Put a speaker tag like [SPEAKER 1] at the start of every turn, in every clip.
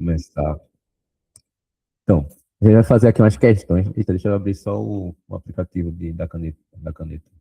[SPEAKER 1] Começar. Então, a gente vai fazer aqui umas questões. Eita, deixa eu abrir só o aplicativo da caneta. Da caneta.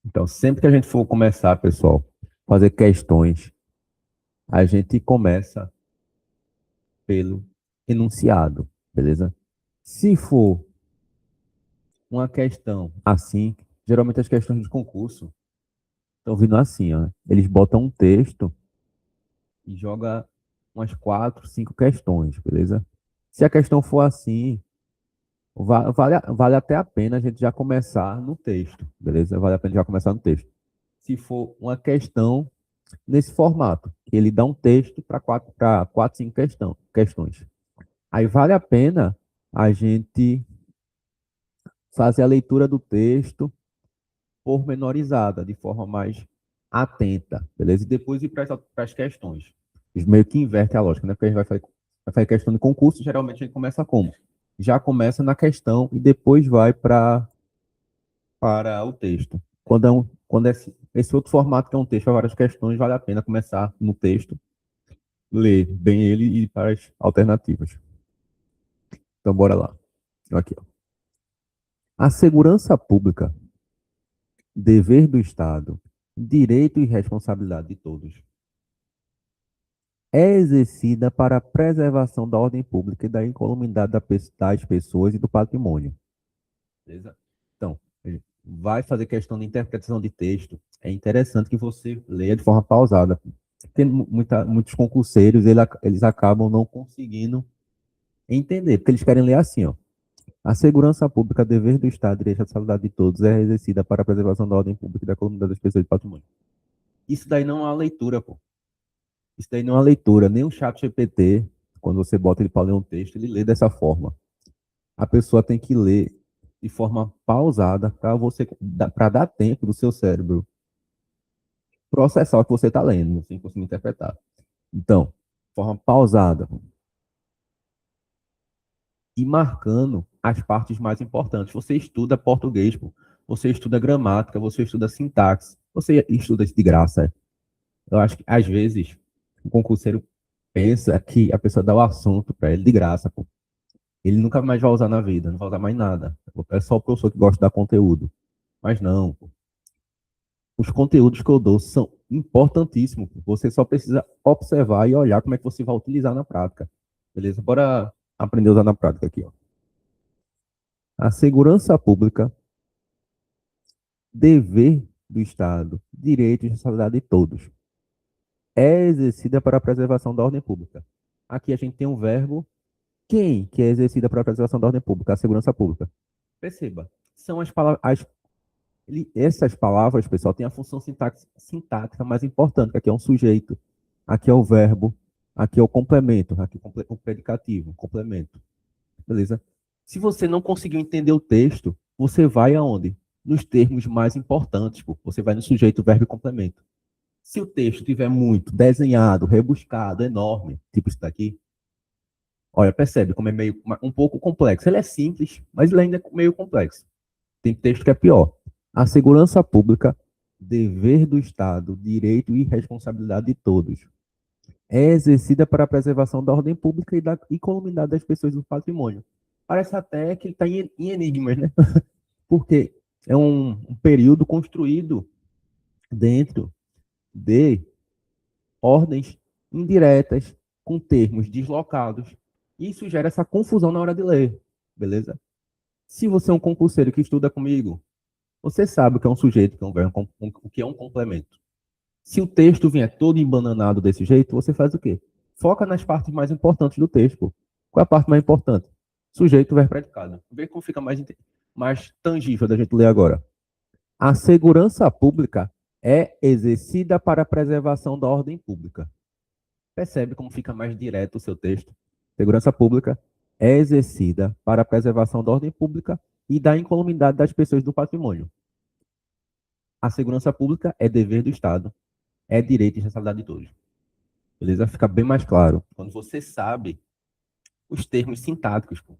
[SPEAKER 1] Então, sempre que a gente for começar, pessoal, fazer questões, a gente começa pelo enunciado, beleza? Se for uma questão assim, geralmente as questões de concurso estão vindo assim, ó. Eles botam um texto e joga umas 4, 5 questões, beleza? Se a questão for assim, vale até a pena a gente já começar no texto, beleza? Vale a pena já começar no texto. Se for uma questão nesse formato, que ele dá um texto para 4, 5 questões. Aí vale a pena a gente fazer a leitura do texto pormenorizada, de forma mais atenta, beleza? E depois ir para as questões. Eles meio que inverte a lógica, né? Porque a gente vai fazer questão de concurso, geralmente a gente começa como? Já começa na questão e depois vai para o texto. Quando é esse outro formato que é um texto para várias questões, vale a pena começar no texto, ler bem ele e ir para as alternativas. Então, bora lá. Aqui, ó. A segurança pública, dever do Estado, direito e responsabilidade de todos, é exercida para a preservação da ordem pública e da incolumidade das pessoas e do patrimônio. Beleza? Então, vai fazer questão de interpretação de texto. É interessante que você leia de forma pausada. Tem muitos concurseiros, eles acabam não conseguindo entender, porque eles querem ler assim, ó. A segurança pública, dever do Estado, direito e responsabilidade de todos, é exercida para a preservação da ordem pública e da comunidade das pessoas e do patrimônio. Isso daí não é uma leitura, pô. Isso daí não é uma leitura. Nem o chat GPT, quando você bota ele para ler um texto, ele lê dessa forma. A pessoa tem que ler de forma pausada para dar tempo do seu cérebro processar o que você está lendo, sem conseguir interpretar. Então, forma pausada e marcando as partes mais importantes. Você estuda português, pô. Você estuda gramática, você estuda sintaxe, você estuda isso de graça. Eu acho que, às vezes, o concurseiro pensa que a pessoa dá o assunto para ele de graça, pô. Ele nunca mais vai usar na vida, não vai usar mais nada. É só o professor que gosta de dar conteúdo. Mas não, pô. Os conteúdos que eu dou são importantíssimos. Você só precisa observar e olhar como é que você vai utilizar na prática. Beleza? Bora aprender a usar na prática aqui, ó. A segurança pública, dever do Estado, direito e responsabilidade de todos, é exercida para a preservação da ordem pública. Aqui a gente tem um verbo quem que é exercida para a preservação da ordem pública, a segurança pública. Perceba, são as palavras, essas palavras, pessoal, têm a função sintática mais importante, que aqui é um sujeito, aqui é o verbo, aqui é o complemento, aqui é o predicativo, complemento. Beleza? Se você não conseguiu entender o texto, você vai aonde? Nos termos mais importantes, pô. Você vai no sujeito, verbo e complemento. Se o texto tiver muito desenhado, rebuscado, enorme, tipo isso daqui, olha, percebe como é meio um pouco complexo. Ele é simples, mas ele ainda é meio complexo. Tem texto que é pior. A segurança pública, dever do Estado, direito e responsabilidade de todos, é exercida para a preservação da ordem pública e da incolumidade das pessoas do patrimônio. Parece até que ele está em enigmas, né? Porque é um período construído dentro de ordens indiretas, com termos deslocados. Isso gera essa confusão na hora de ler, beleza? Se você é um concurseiro que estuda comigo, você sabe o que é um sujeito, que é um verbo, o que é um complemento. Se o texto vier todo embananado desse jeito, você faz o quê? Foca nas partes mais importantes do texto. Pô. Qual é a parte mais importante? Sujeito, verbo, predicado. Vê como fica mais tangível da gente ler agora. A segurança pública é exercida para a preservação da ordem pública. Percebe como fica mais direto o seu texto? Segurança pública é exercida para a preservação da ordem pública e da incolumidade das pessoas do patrimônio. A segurança pública é dever do Estado, é direito e responsabilidade de todos. Beleza? Fica bem mais claro quando você sabe os termos sintáticos. Pô.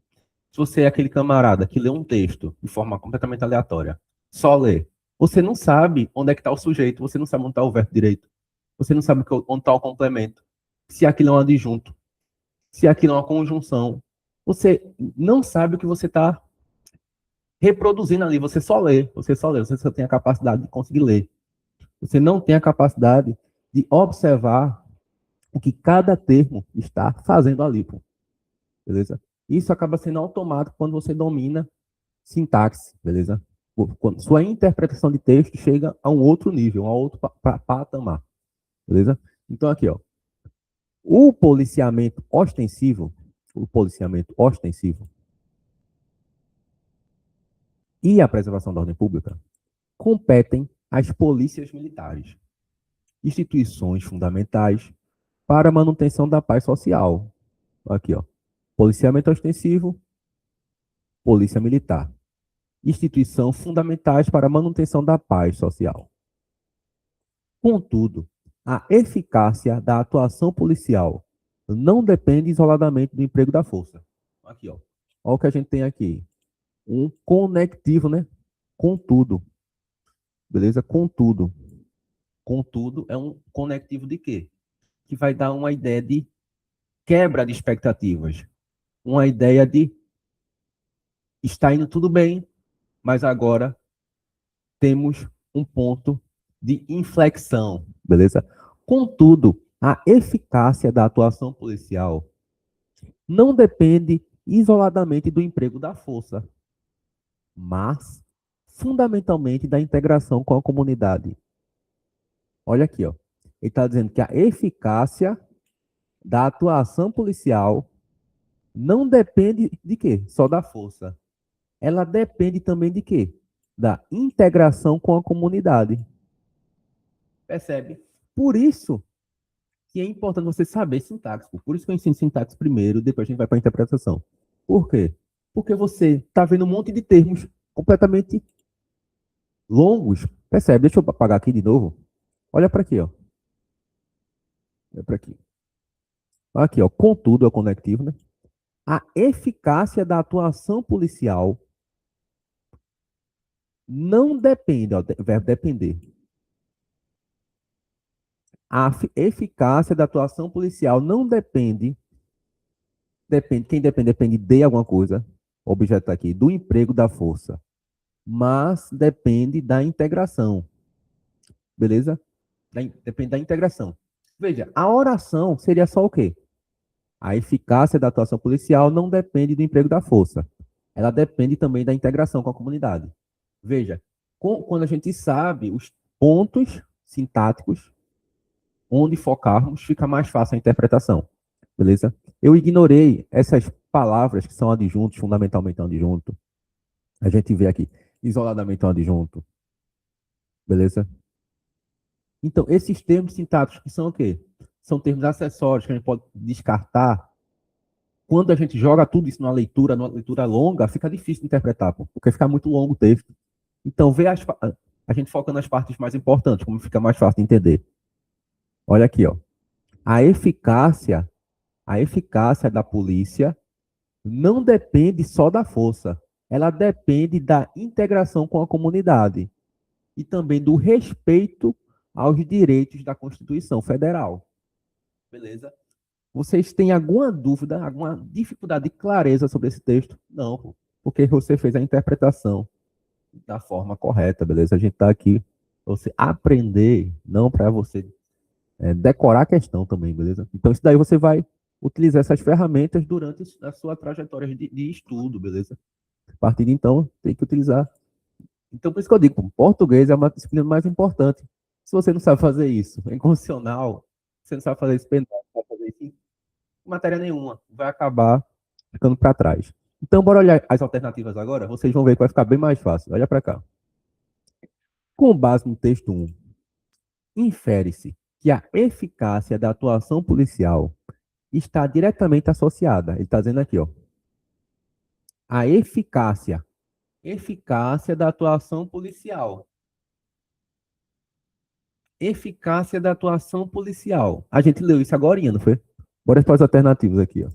[SPEAKER 1] Se você é aquele camarada que lê um texto de forma completamente aleatória, só lê, você não sabe onde é que está o sujeito, você não sabe onde está o verbo direito, você não sabe onde está o complemento, se aquilo é um adjunto, se aquilo é uma conjunção. Você não sabe o que você está reproduzindo ali, você só tem a capacidade de conseguir ler. Você não tem a capacidade de observar o que cada termo está fazendo ali, pô. Beleza? Isso acaba sendo automático quando você domina sintaxe, beleza? Quando sua interpretação de texto chega a um outro nível, a outro patamar, beleza? Então aqui, ó, o policiamento ostensivo e a preservação da ordem pública competem às polícias militares, instituições fundamentais para a manutenção da paz social. Aqui, ó, policiamento ostensivo, polícia militar, instituição fundamentais para a manutenção da paz social. Contudo, a eficácia da atuação policial não depende isoladamente do emprego da força. Aqui, ó. Olha o que a gente tem aqui. Um conectivo, né? Contudo. Beleza? Contudo. Contudo é um conectivo de quê? Que vai dar uma ideia de quebra de expectativas. Uma ideia de está indo tudo bem, mas agora temos um ponto de inflexão, beleza? Contudo, a eficácia da atuação policial não depende isoladamente do emprego da força, mas fundamentalmente da integração com a comunidade. Olha aqui, ó. Ele está dizendo que a eficácia da atuação policial não depende de quê? Só da força. Ela depende também de quê? Da integração com a comunidade. Percebe? Por isso que é importante você saber sintaxe. Por isso que eu ensino sintaxe primeiro, depois a gente vai para a interpretação. Por quê? Porque você está vendo um monte de termos completamente longos. Percebe? Deixa eu apagar aqui de novo. Olha para aqui, ó. Olha para aqui. Aqui, ó. Contudo, é o conectivo, né? A eficácia da atuação policial não depende, ó, verbo depender. A eficácia da atuação policial não depende, quem depende, depende de alguma coisa, o objeto está aqui, do emprego da força, mas depende da integração, beleza? Depende da integração. Veja, a oração seria só o quê? A eficácia da atuação policial não depende do emprego da força, ela depende também da integração com a comunidade. Veja, quando a gente sabe os pontos sintáticos, onde focarmos, fica mais fácil a interpretação. Beleza? Eu ignorei essas palavras que são adjuntos, fundamentalmente adjunto. A gente vê aqui, isoladamente adjunto. Beleza? Então, esses termos sintáticos que são o quê? São termos acessórios que a gente pode descartar. Quando a gente joga tudo isso numa leitura longa, fica difícil de interpretar, porque fica muito longo o texto. Então, a gente foca nas partes mais importantes, como fica mais fácil de entender. Olha aqui, ó. A eficácia da polícia não depende só da força. Ela depende da integração com a comunidade e também do respeito aos direitos da Constituição Federal. Beleza? Vocês têm alguma dúvida, alguma dificuldade de clareza sobre esse texto? Não, porque você fez a interpretação da forma correta, beleza? A gente está aqui para você aprender, não para você decorar a questão também, beleza? Então, isso daí você vai utilizar essas ferramentas durante a sua trajetória de estudo, beleza? A partir de então, tem que utilizar. Então, por isso que eu digo, português é uma disciplina mais importante. Se você não sabe fazer isso em condicional, você não sabe fazer isso penal, não sabe fazer isso em matéria nenhuma, vai acabar ficando para trás. Então, bora olhar as alternativas agora, vocês vão ver que vai ficar bem mais fácil. Olha para cá. Com base no texto 1, infere-se que a eficácia da atuação policial está diretamente associada. Ele está dizendo aqui, ó, a eficácia da atuação policial. Eficácia da atuação policial. A gente leu isso agora, não foi? Bora para as alternativas aqui, ó.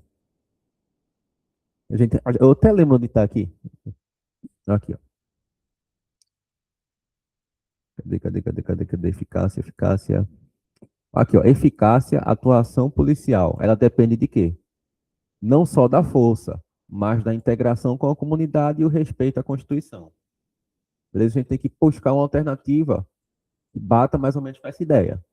[SPEAKER 1] Eu até lembro onde está aqui. Aqui, ó. Cadê? Eficácia. Aqui, ó. Eficácia, atuação policial. Ela depende de quê? Não só da força, mas da integração com a comunidade e o respeito à Constituição. Beleza? A gente tem que buscar uma alternativa que bata mais ou menos com essa ideia.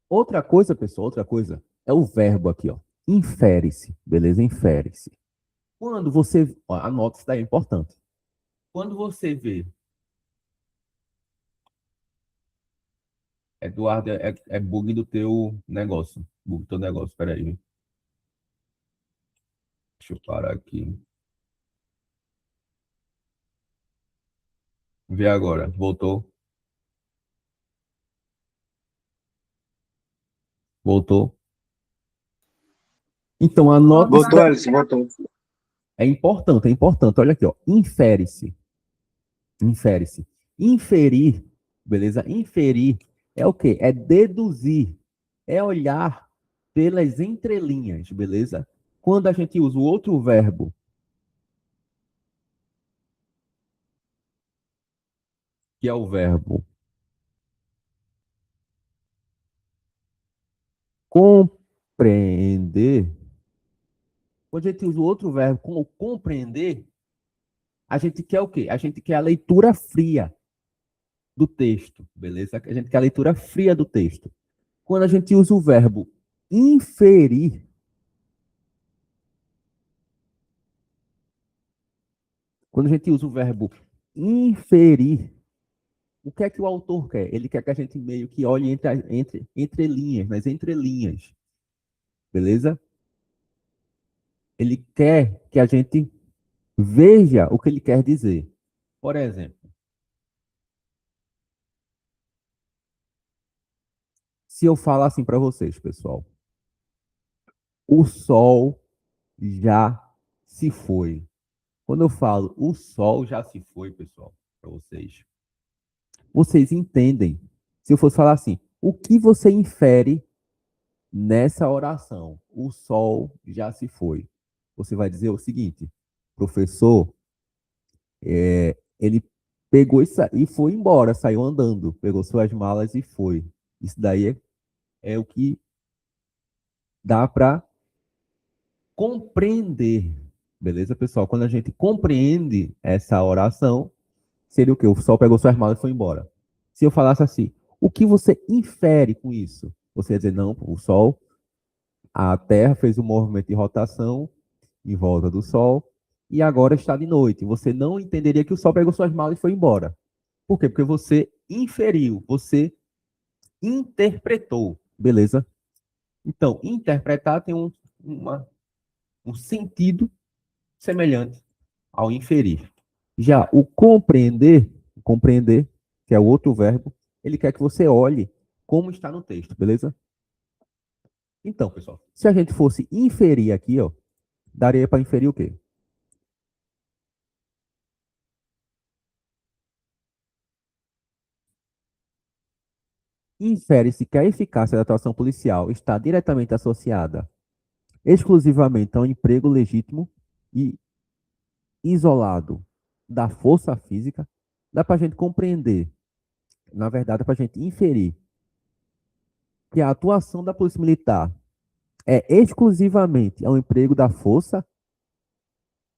[SPEAKER 1] Outra coisa, pessoal, outra coisa, é o verbo aqui, ó. Infere-se, beleza? Infere-se. Quando você, ó, anota isso daí, é importante. Quando você vê, Eduardo, é bug do teu negócio. Bug do teu negócio, peraí. Deixa eu parar aqui. Vê agora, voltou? Voltou? Então, anota isso
[SPEAKER 2] Botou,
[SPEAKER 1] daí.
[SPEAKER 2] Alisson, botou.
[SPEAKER 1] É importante, é importante. Olha aqui, ó. Infere-se. Infere-se. Inferir, beleza? Inferir é o quê? É deduzir. É olhar pelas entrelinhas, beleza? Quando a gente usa o outro verbo, que é o verbo compreender, quando a gente usa o outro verbo como compreender, a gente quer o quê? A gente quer a leitura fria do texto, beleza? A gente quer a leitura fria do texto. Quando a gente usa o verbo inferir, quando a gente usa o verbo inferir, o que é que o autor quer? Ele quer que a gente meio que olhe entre linhas, nas entrelinhas, beleza? Ele quer que a gente veja o que ele quer dizer. Por exemplo, se eu falar assim para vocês, pessoal, o sol já se foi. Quando eu falo o sol já se foi, pessoal, para vocês entendem. Se eu fosse falar assim, o que você infere nessa oração? O sol já se foi. Você vai dizer o seguinte, professor, ele pegou e foi embora, saiu andando, pegou suas malas e foi. Isso daí é o que dá para compreender. Beleza, pessoal? Quando a gente compreende essa oração, seria o quê? O sol pegou suas malas e foi embora. Se eu falasse assim, o que você infere com isso? Você ia dizer, não, o sol, a Terra fez um movimento de rotação em volta do Sol e agora está de noite. Você não entenderia que o Sol pegou suas malas e foi embora. Por quê? Porque você inferiu, você interpretou, beleza? Então, interpretar tem um sentido semelhante ao inferir. Já o compreender, que é o outro verbo, ele quer que você olhe como está no texto, beleza? Então, pessoal, se a gente fosse inferir aqui, ó, daria para inferir o quê? Infere-se que a eficácia da atuação policial está diretamente associada exclusivamente ao emprego legítimo e isolado da força física. Dá para a gente compreender, na verdade, é para a gente inferir que a atuação da Polícia Militar é exclusivamente ao emprego da força?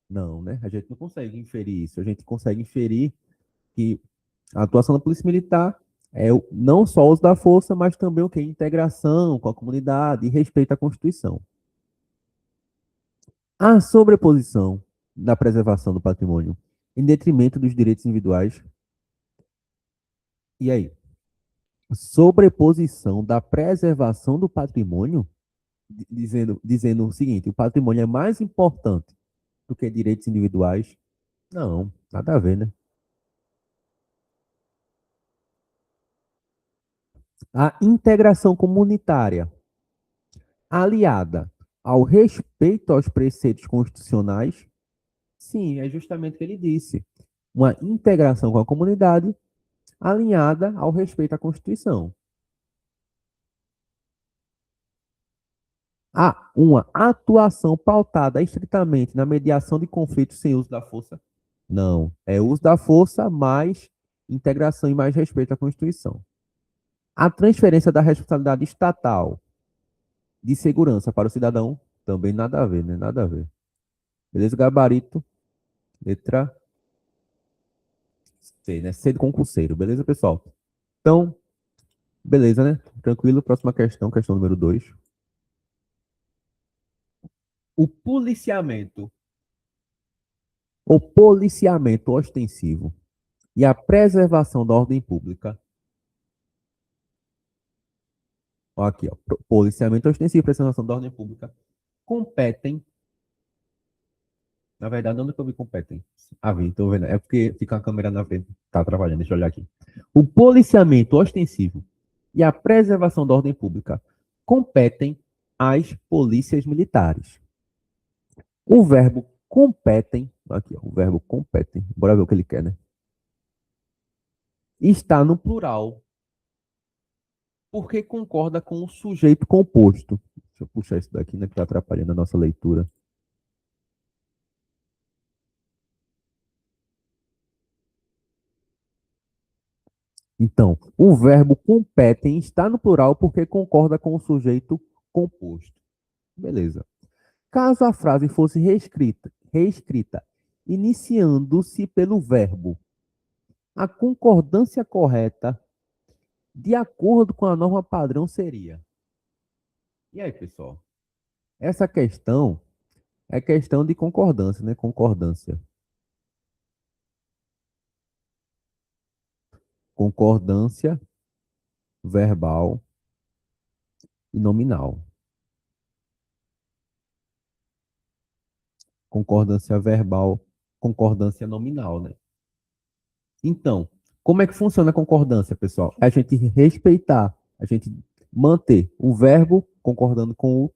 [SPEAKER 1] Não, né? A gente não consegue inferir isso. A gente consegue inferir que a atuação da Polícia Militar é não só o uso da força, mas também o que? Integração com a comunidade e respeito à Constituição. A sobreposição da preservação do patrimônio em detrimento dos direitos individuais. E aí? Sobreposição da preservação do patrimônio, dizendo o seguinte: o patrimônio é mais importante do que direitos individuais. Não, nada a ver, né? A integração comunitária, aliada ao respeito aos preceitos constitucionais, sim, é justamente o que ele disse. Uma integração com a comunidade alinhada ao respeito à Constituição. Há uma atuação pautada estritamente na mediação de conflitos sem uso da força? Não. É uso da força mais integração e mais respeito à Constituição. A transferência da responsabilidade estatal de segurança para o cidadão? Também nada a ver, né? Nada a ver. Beleza? Gabarito, letra C, né? C de concurseiro. Beleza, pessoal? Então, beleza, né? Tranquilo. Próxima questão, questão número 2. O policiamento ostensivo e a preservação da ordem pública. Ó, aqui, ó, policiamento ostensivo e preservação da ordem pública competem. Na verdade, onde que eu vi competem? Ah, vi, tô vendo. É porque fica a câmera na frente. Tá trabalhando, deixa eu olhar aqui. O policiamento ostensivo e a preservação da ordem pública competem às polícias militares. O verbo competem, aqui, ó, o verbo competem, bora ver o que ele quer, né? Está no plural, porque concorda com o sujeito composto. Deixa eu puxar isso daqui, né, que está atrapalhando a nossa leitura. Então, o verbo competem está no plural porque concorda com o sujeito composto. Beleza. Caso a frase fosse reescrita iniciando-se pelo verbo, a concordância correta, de acordo com a norma padrão, seria. E aí, pessoal? Essa questão é questão de concordância, né? Concordância. Concordância verbal e nominal. Concordância verbal, concordância nominal, né? Então, como é que funciona a concordância, pessoal? É a gente respeitar, a gente manter o verbo concordando com o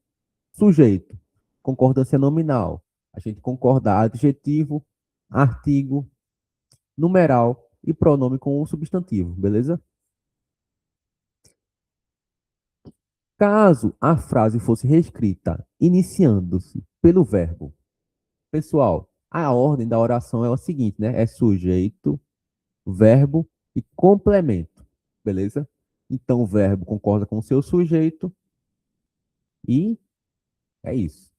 [SPEAKER 1] sujeito. Concordância nominal. A gente concordar adjetivo, artigo, numeral e pronome com o substantivo, beleza? Caso a frase fosse reescrita iniciando-se pelo verbo, pessoal, a ordem da oração é a seguinte, né? É sujeito, verbo e complemento, beleza? Então o verbo concorda com o seu sujeito e é isso.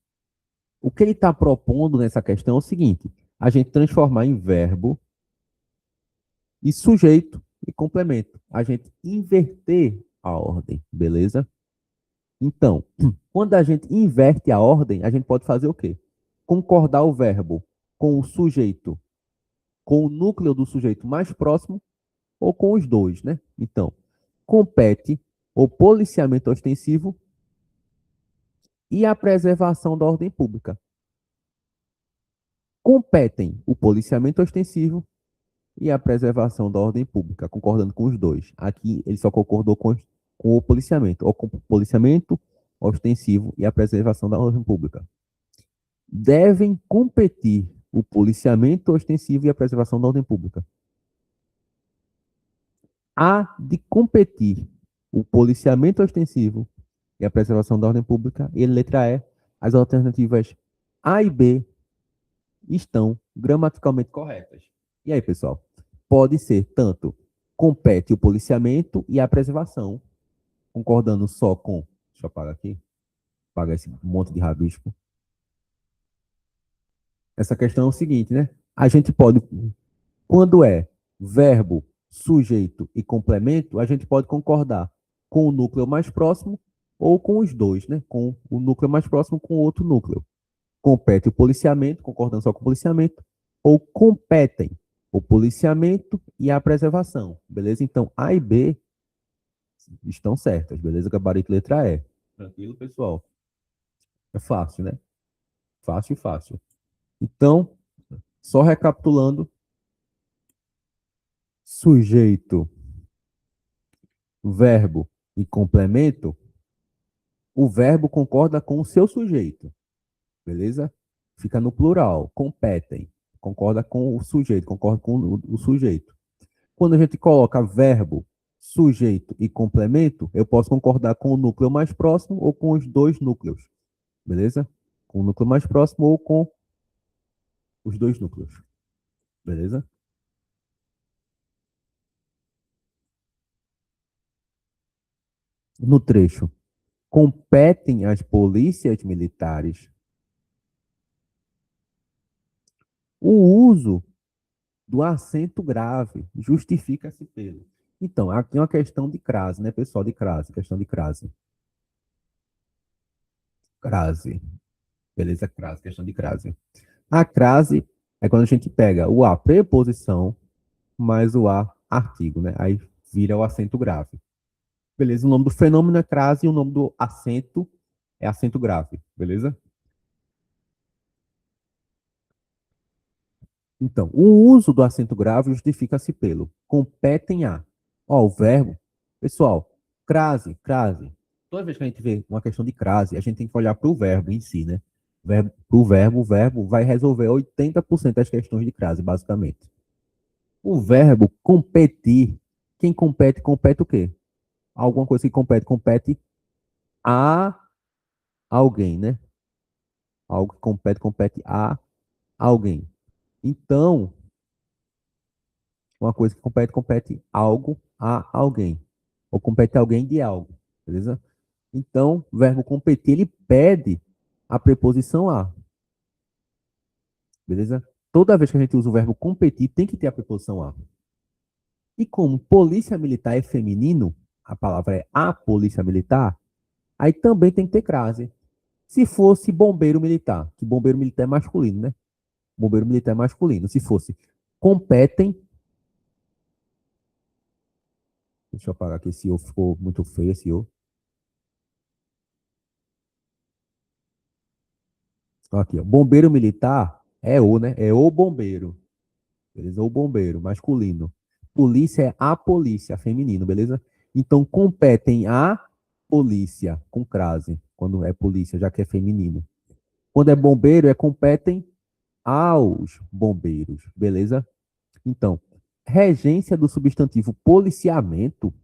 [SPEAKER 1] O que ele está propondo nessa questão é o seguinte: a gente transformar em verbo e sujeito e complemento. A gente inverter a ordem, beleza? Então, quando a gente inverte a ordem, a gente pode fazer o quê? Concordar o verbo com o sujeito, com o núcleo do sujeito mais próximo ou com os dois, né? Então, compete o policiamento ostensivo e a preservação da ordem pública. Competem o policiamento ostensivo e a preservação da ordem pública, concordando com os dois. Aqui ele só concordou com o policiamento, ou com o policiamento ostensivo e a preservação da ordem pública. Devem competir o policiamento ostensivo e a preservação da ordem pública. Há de competir o policiamento ostensivo e a preservação da ordem pública. E letra E, as alternativas A e B estão gramaticalmente corretas. E aí, pessoal? Pode ser tanto compete o policiamento e a preservação, concordando só com. Deixa eu apagar aqui. Apagar esse monte de rabisco. Essa questão é o seguinte, né? A gente pode, quando é verbo, sujeito e complemento, a gente pode concordar com o núcleo mais próximo ou com os dois, né? Com o núcleo mais próximo com o outro núcleo. Compete o policiamento, concordando só com o policiamento, ou competem o policiamento e a preservação, beleza? Então, A e B estão certas, beleza? Gabarito letra E. Tranquilo, pessoal? É fácil, né? Fácil, fácil. Então, só recapitulando, sujeito verbo e complemento, o verbo concorda com o seu sujeito, beleza? Fica no plural, competem, concorda com o sujeito, concorda com o sujeito. Quando a gente coloca verbo, sujeito e complemento, eu posso concordar com o núcleo mais próximo ou com os dois núcleos, beleza? Com o núcleo mais próximo ou com os dois núcleos, beleza? No trecho, competem as polícias militares o uso do acento grave, justifica-se pelo. Então, aqui é uma questão de crase, né, pessoal? De crase, questão de crase. Crase, beleza? Crase, questão de crase. A crase é quando a gente pega o a preposição mais o a artigo, né? Aí vira o acento grave. Beleza? O nome do fenômeno é crase e o nome do acento é acento grave, beleza? Então, o uso do acento grave justifica-se pelo competem a. Ó, o verbo. Pessoal, crase, crase. Toda vez que a gente vê uma questão de crase, a gente tem que olhar para o verbo em si, né? Para o verbo vai resolver 80% das questões de crase, basicamente. O verbo competir, quem compete, compete o quê? Alguma coisa que compete, compete a alguém, né? Algo que compete, compete a alguém. Então, uma coisa que compete, compete algo a alguém. Ou compete alguém de algo, beleza? Então, o verbo competir, ele pede a preposição a, beleza? Toda vez que a gente usa o verbo competir, tem que ter a preposição a. E como polícia militar é feminino, a palavra é a polícia militar, aí também tem que ter crase. Se fosse bombeiro militar, que bombeiro militar é masculino, né? Bombeiro militar é masculino. Se fosse competem, deixa eu apagar aqui, esse O ficou muito feio, esse O. Aqui, ó. Bombeiro militar é o, né? É o bombeiro. Beleza? O bombeiro, masculino. Polícia é a polícia, feminino, beleza? Então, competem a polícia, com crase, quando é polícia, já que é feminino. Quando é bombeiro, é competem aos bombeiros, beleza? Então, regência do substantivo policiamento,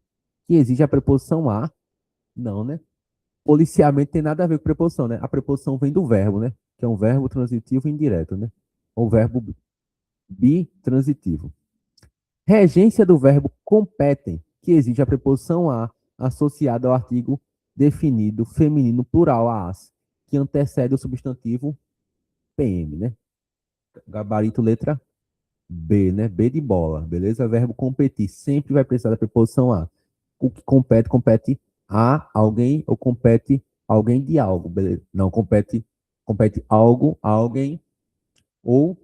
[SPEAKER 1] que exige a preposição a, não, né? Policiamento tem nada a ver com preposição, né? A preposição vem do verbo, né? Que é um verbo transitivo indireto, né? Ou verbo bitransitivo. Regência do verbo competem, que exige a preposição a associada ao artigo definido feminino plural as, que antecede o substantivo PM, né? Gabarito letra B, né? B de bola, beleza? Verbo competir sempre vai precisar da preposição a. O que compete, compete a alguém ou compete alguém de algo, beleza? Não, compete algo a alguém ou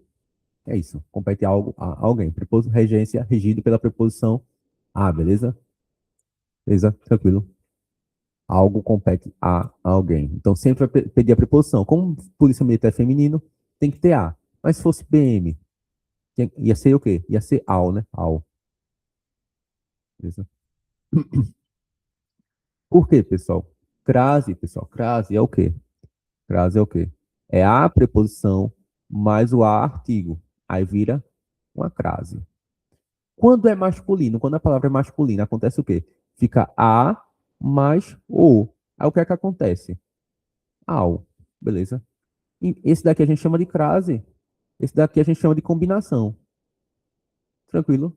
[SPEAKER 1] é isso, compete algo a alguém. Preposição regência regido pela preposição a, beleza? Beleza? Tranquilo. Algo compete a alguém. Então sempre vai pedir a preposição. Como polícia militar é feminino, tem que ter a. Mas se fosse PM, ia ser o quê? Ia ser ao, né? Ao. Beleza? Por quê, pessoal? Crase, pessoal. Crase é o quê? Crase é o quê? É a preposição mais o a artigo. Aí vira uma crase. Quando é masculino, quando a palavra é masculina, acontece o quê? Fica a mais o. Aí o que é que acontece? Ao. Beleza? E esse daqui a gente chama de crase. Esse daqui a gente chama de combinação. Tranquilo?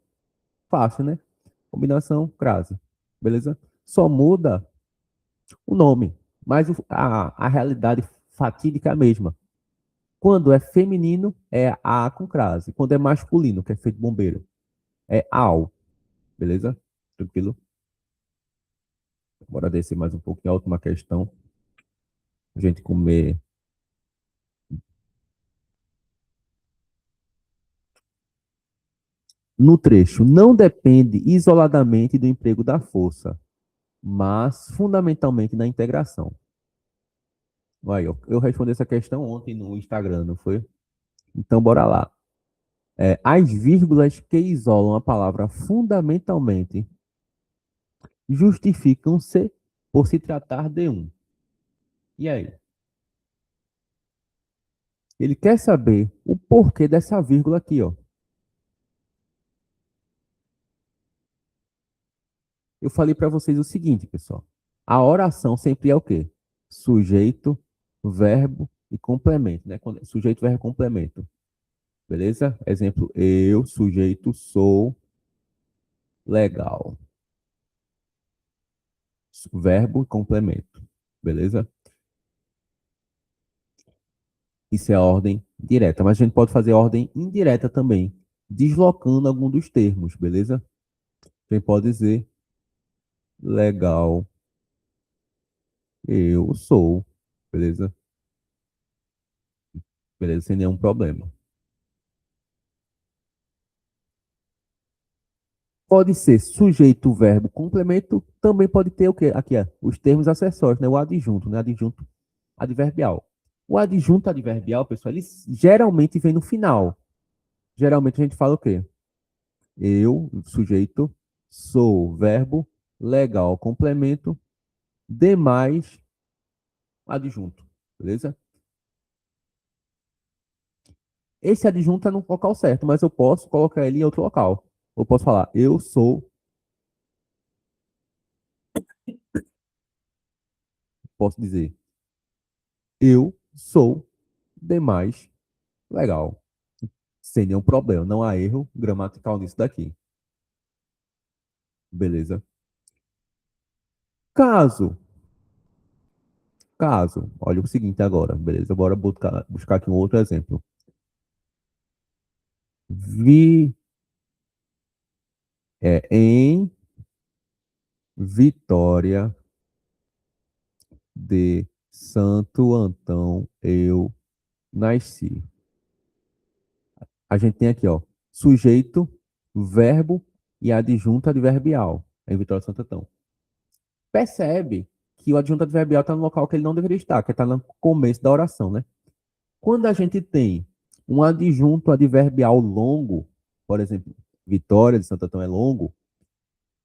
[SPEAKER 1] Fácil, né? Combinação, crase. Beleza? Só muda o nome. Mas a realidade fatídica é a mesma. Quando é feminino, é a com crase. Quando é masculino, que é feito bombeiro, é ao. Beleza? Tranquilo? Bora descer mais um pouquinho a última questão. A gente comer. No trecho, não depende isoladamente do emprego da força, mas fundamentalmente da integração. Aí, eu respondi essa questão ontem no Instagram, não foi? Então, bora lá. As vírgulas que isolam a palavra fundamentalmente justificam-se por se tratar de um. E aí? Ele quer saber o porquê dessa vírgula aqui, ó. Eu falei para vocês o seguinte, pessoal. A oração sempre é o quê? Sujeito, verbo e complemento, né? Sujeito, verbo e complemento. Beleza? Exemplo, eu, sujeito, sou legal. Verbo e complemento. Beleza? Isso é a ordem direta, mas a gente pode fazer ordem indireta também, deslocando algum dos termos, beleza? A gente pode dizer legal, eu sou, beleza? Beleza, sem nenhum problema. Pode ser sujeito, verbo, complemento, também pode ter o quê? Aqui, ó, os termos acessórios, né? O adjunto, né? Adjunto adverbial. O adjunto adverbial, pessoal, ele geralmente vem no final. Geralmente a gente fala o quê? Eu, sujeito, sou, verbo, legal, complemento, demais, adjunto. Beleza? Esse adjunto é no local certo, mas eu posso colocar ele em outro local. Eu posso falar, eu sou, posso dizer, eu sou demais, legal. Sem nenhum problema. Não há erro gramatical nisso daqui. Beleza? Caso, olha o seguinte agora, beleza? Bora buscar aqui um outro exemplo. Vi, em Vitória de Santo Antão, eu nasci. A gente tem aqui, ó, sujeito, verbo e adjunto adverbial em Vitória de Santo Antão. Percebe que o adjunto adverbial está no local que ele não deveria estar, que está no começo da oração, né? Quando a gente tem um adjunto adverbial longo, por exemplo, Vitória de Santo Antão é longo,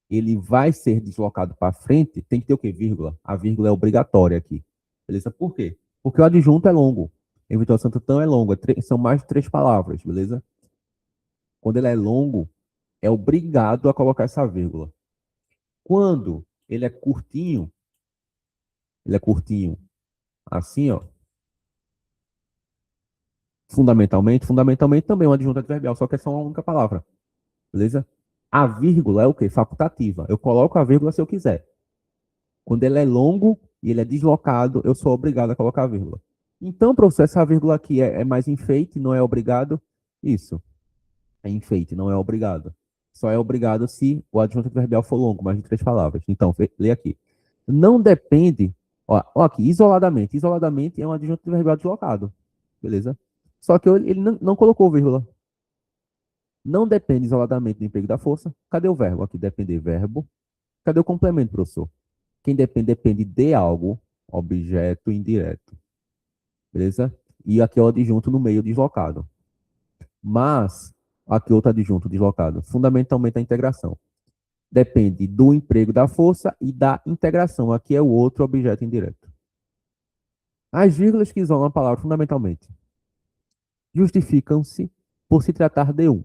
[SPEAKER 1] ele vai ser deslocado para frente, tem que ter o quê? Vírgula. A vírgula é obrigatória aqui. Beleza? Por quê? Porque o adjunto é longo. Em Vitória de Santo Antão é longo, são mais de 3 palavras, beleza? Quando ele é longo, é obrigado a colocar essa vírgula. Quando ele é curtinho assim, ó, fundamentalmente também é um adjunto adverbial, só que é só uma única palavra, beleza? A vírgula é o quê? Facultativa. Eu coloco a vírgula se eu quiser. Quando ele é longo e ele é deslocado, eu sou obrigado a colocar a vírgula. Então, professor, essa vírgula aqui é mais enfeite, não é obrigado? Isso, é enfeite, não é obrigado. Só é obrigado se o adjunto adverbial for longo, mais de 3 palavras. Então, lê aqui. Não depende, ó aqui, isoladamente. Isoladamente é um adjunto adverbial deslocado, beleza? Só que ele não colocou vírgula. Não depende isoladamente do emprego da força. Cadê o verbo? Aqui, depender, verbo. Cadê o complemento, professor? Quem depende de algo, objeto indireto. Beleza? E aqui é o adjunto no meio deslocado. Mas, aqui outro adjunto deslocado. Fundamentalmente a integração. Depende do emprego da força e da integração. Aqui é o outro objeto indireto. As vírgulas que isolam a palavra fundamentalmente justificam-se por se tratar de um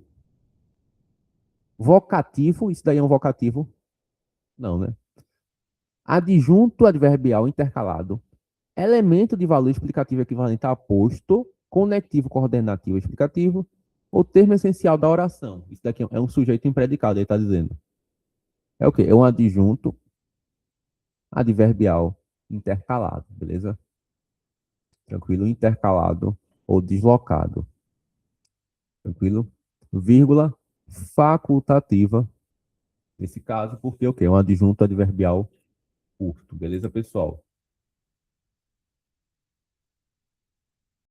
[SPEAKER 1] vocativo. Isso daí é um vocativo? Não, né? Adjunto adverbial intercalado, elemento de valor explicativo equivalente a aposto, conectivo coordenativo explicativo, ou termo essencial da oração. Isso daqui é um sujeito em predicado, ele está dizendo. É o quê? É um adjunto adverbial intercalado, beleza? Tranquilo? Intercalado ou deslocado. Tranquilo? Vírgula facultativa, nesse caso, porque o quê? É um adjunto adverbial curto, beleza, pessoal?